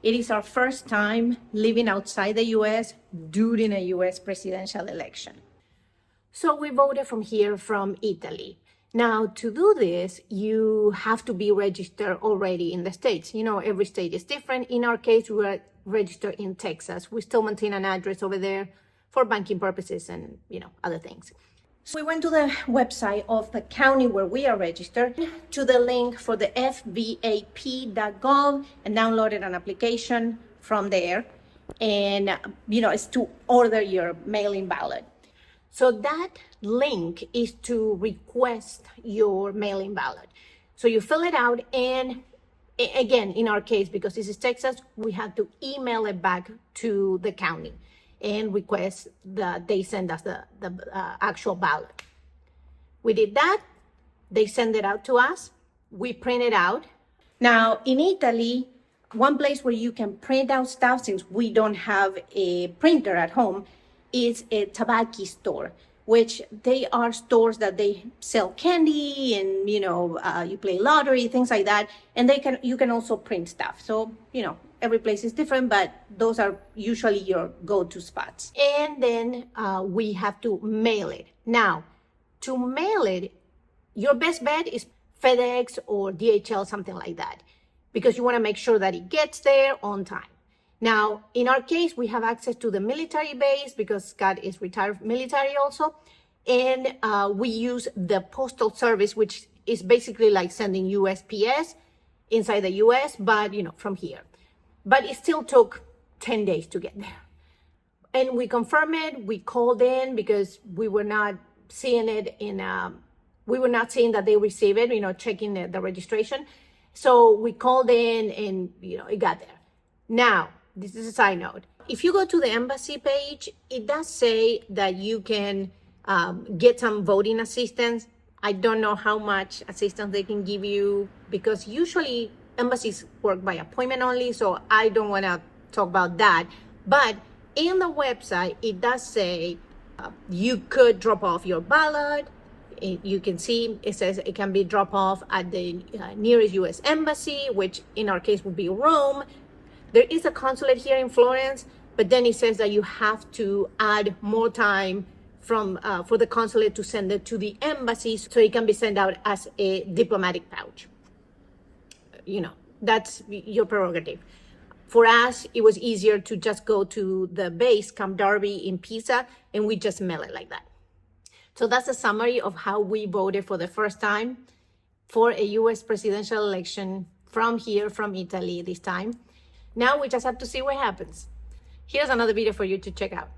It is our first time living outside the US during a US presidential election. So we voted from here, from Italy. Now, to do this, you have to be registered already in the States. You know, every state is different. In our case, we were registered in Texas. We still maintain an address over there for banking purposes and, other things. So we went to the website of the county where we are registered, to the link for the fvap.gov, and downloaded an application from there. And, it's to order your mail-in ballot. So that link is to request your mail-in ballot. So you fill it out, and again, in our case, because this is Texas, we have to email it back to the county and request that they send us the actual ballot. We did that. They send it out to us. We print it out. Now, in Italy, one place where you can print out stuff, since we don't have a printer at home, is a tabacchi store, which they are stores that they sell candy and, you play lottery, things like that. And you can also print stuff. So, every place is different, but those are usually your go-to spots. And then we have to mail it. Now, to mail it, your best bet is FedEx or DHL, something like that, because you want to make sure that it gets there on time. Now, in our case, we have access to the military base because Scott is retired military also. And we use the postal service, which is basically like sending USPS inside the US, but, from here. But it still took 10 days to get there. And we confirmed it. We called in because we were not seeing it we were not seeing that they received it, checking the registration. So we called in and, it got there. Now, this is a side note. If you go to the embassy page, it does say that you can get some voting assistance. I don't know how much assistance they can give you, because usually embassies work by appointment only, so I don't want to talk about that. But in the website, it does say you could drop off your ballot. You can see it says it can be dropped off at the nearest US embassy, which in our case would be Rome. There is a consulate here in Florence, but then it says that you have to add more time for the consulate to send it to the embassy, so it can be sent out as a diplomatic pouch. That's your prerogative. For us, it was easier to just go to the base, Camp Darby in Pisa, and we just mail it like that. So that's a summary of how we voted for the first time for a US presidential election from here, from Italy this time. Now we just have to see what happens. Here's another video for you to check out.